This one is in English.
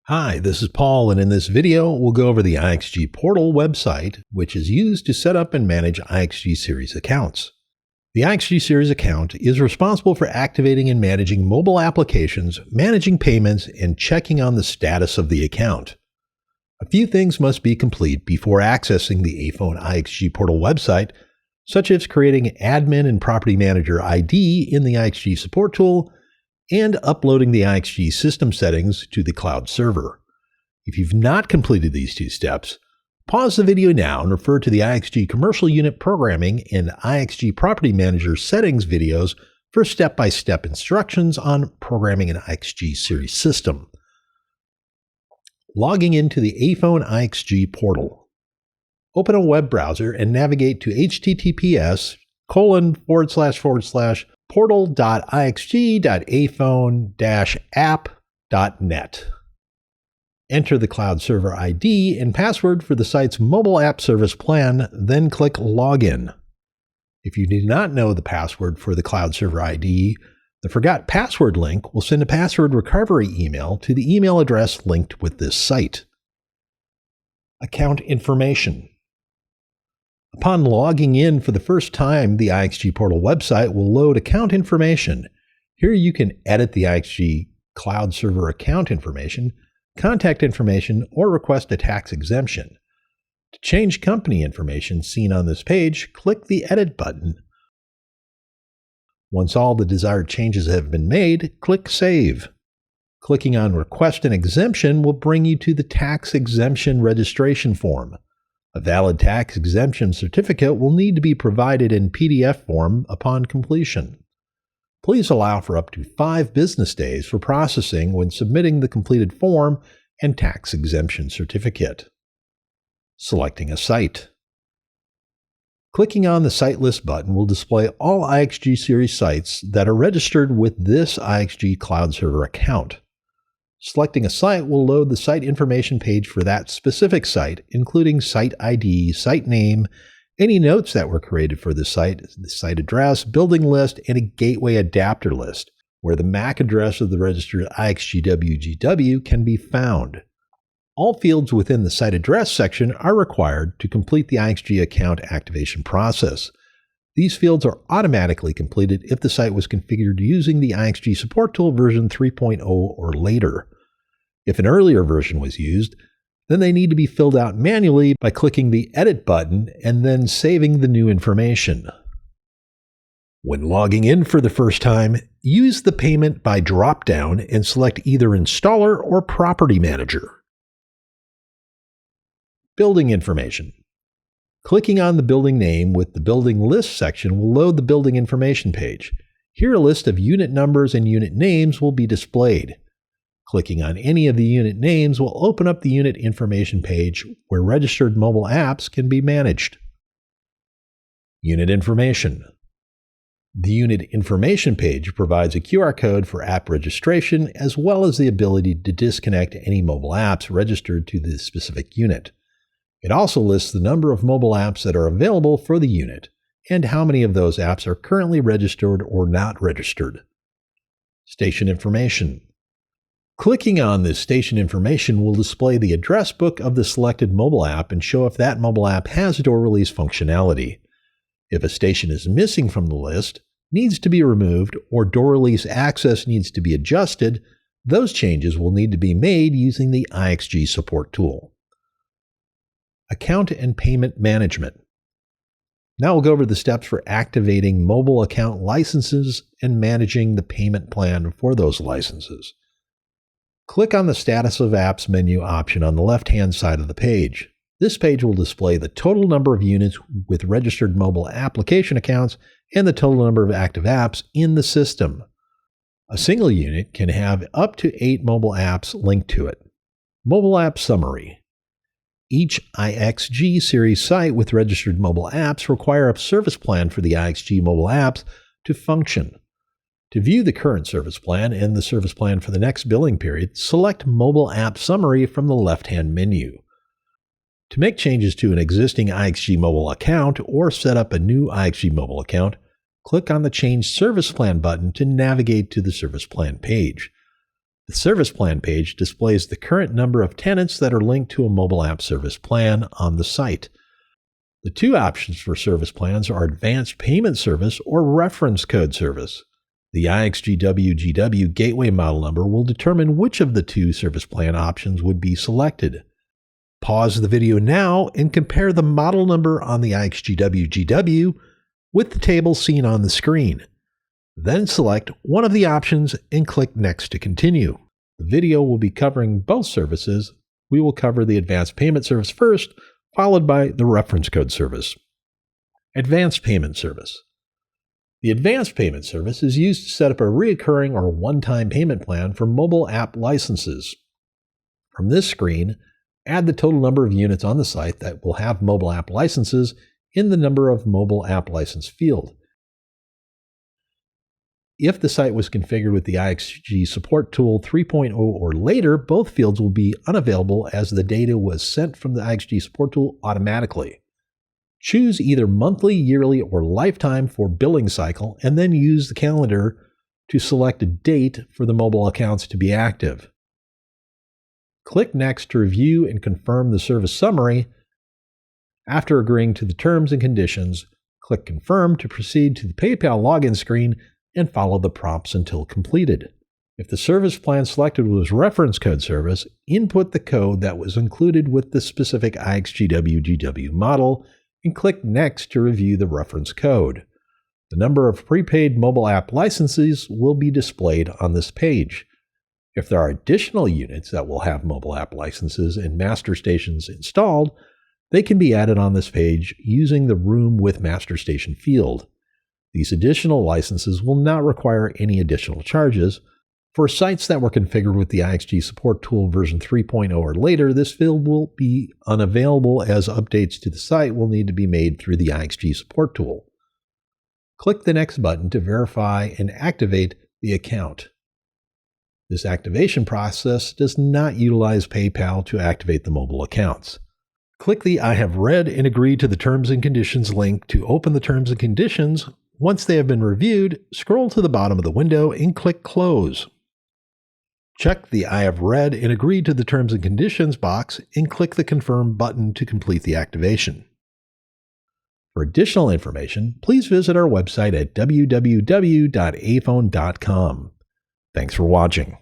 Hi, this is Paul, and in this video, we'll go over the Ixg Portal website, which is used to set up and manage Ixg Series accounts. The Ixg Series account is responsible for activating and managing mobile applications, managing payments, and checking on the status of the account. A few things must be complete before accessing the Aiphone Ixg Portal website, such as creating admin and property manager ID in the Ixg support tool, and uploading the Ixg system settings to the cloud server. If you've not completed these two steps, pause the video now and refer to the Ixg Commercial Unit Programming and Ixg Property Manager Settings videos for step-by-step instructions on programming an Ixg series system. Logging into the Aiphone Ixg Portal. Open a web browser and navigate to https://portal.ixg.aiphone-app.net. Enter the cloud server ID and password for the site's mobile app service plan, then click Login. If you do not know the password for the cloud server ID, the Forgot Password link will send a password recovery email to the email address linked with this site. Account information. Upon logging in for the first time, the Ixg Portal website will load account information. Here you can edit the Ixg cloud server account information, contact information, or request a tax exemption. To change company information seen on this page, click the Edit button. Once all the desired changes have been made, click Save. Clicking on Request an Exemption will bring you to the tax exemption registration form. A valid tax exemption certificate will need to be provided in PDF form upon completion. Please allow for up to 5 business days for processing when submitting the completed form and tax exemption certificate. Selecting a site. Clicking on the Site List button will display all Ixg series sites that are registered with this Ixg Cloud Server account. Selecting a site will load the site information page for that specific site, including site ID, site name, any notes that were created for the site address, building list, and a gateway adapter list, where the MAC address of the registered IXGWGW can be found. All fields within the site address section are required to complete the Ixg account activation process. These fields are automatically completed if the site was configured using the Ixg support tool version 3.0 or later. If an earlier version was used, then they need to be filled out manually by clicking the Edit button and then saving the new information. When logging in for the first time, use the Payment by drop-down and select either Installer or Property Manager. Building information. Clicking on the building name with the Building List section will load the building information page. Here a list of unit numbers and unit names will be displayed. Clicking on any of the unit names will open up the unit information page where registered mobile apps can be managed. Unit information. The unit information page provides a QR code for app registration as well as the ability to disconnect any mobile apps registered to the specific unit. It also lists the number of mobile apps that are available for the unit and how many of those apps are currently registered or not registered. Station information. Clicking on this station information will display the address book of the selected mobile app and show if that mobile app has door release functionality. If a station is missing from the list, needs to be removed, or door release access needs to be adjusted, those changes will need to be made using the Ixg support tool. Account and payment management. Now we'll go over the steps for activating mobile account licenses and managing the payment plan for those licenses. Click on the Status of Apps menu option on the left-hand side of the page. This page will display the total number of units with registered mobile application accounts and the total number of active apps in the system. A single unit can have up to 8 mobile apps linked to it. Mobile App Summary. Each Ixg series site with registered mobile apps require a service plan for the Ixg mobile apps to function. To view the current service plan and the service plan for the next billing period, select Mobile App Summary from the left-hand menu. To make changes to an existing Ixg mobile account or set up a new Ixg mobile account, click on the Change Service Plan button to navigate to the service plan page. The service plan page displays the current number of tenants that are linked to a mobile app service plan on the site. The two options for service plans are Advanced Payment Service or Reference Code Service. The IXGW-GW gateway model number will determine which of the two service plan options would be selected. Pause the video now and compare the model number on the IXGW-GW with the table seen on the screen. Then select one of the options and click Next to continue. The video will be covering both services. We will cover the Advanced Payment Service first, followed by the Reference Code Service. Advanced Payment Service. The Advanced Payment Service is used to set up a recurring or one-time payment plan for mobile app licenses. From this screen, add the total number of units on the site that will have mobile app licenses in the Number of Mobile App License field. If the site was configured with the IXG Support Tool 3.0 or later, both fields will be unavailable as the data was sent from the IXG Support Tool automatically. Choose either monthly, yearly, or lifetime for billing cycle, and then use the calendar to select a date for the mobile accounts to be active. Click Next to review and confirm the service summary. After agreeing to the terms and conditions, click Confirm to proceed to the PayPal login screen and follow the prompts until completed. If the service plan selected was Reference Code Service, input the code that was included with the specific IXGW-GW model and click Next to review the reference code. The number of prepaid mobile app licenses will be displayed on this page. If there are additional units that will have mobile app licenses and master stations installed, they can be added on this page using the Room with Master Station field. These additional licenses will not require any additional charges. For sites that were configured with the IXG Support Tool version 3.0 or later, this field will be unavailable as updates to the site will need to be made through the IXG Support Tool. Click the Next button to verify and activate the account. This activation process does not utilize PayPal to activate the mobile accounts. Click the I have read and agreed to the terms and conditions link to open the terms and conditions. Once they have been reviewed, scroll to the bottom of the window and click Close. Check the I have read and agreed to the terms and conditions box and click the Confirm button to complete the activation. For additional information, please visit our website at www.aiphone.com. Thanks for watching.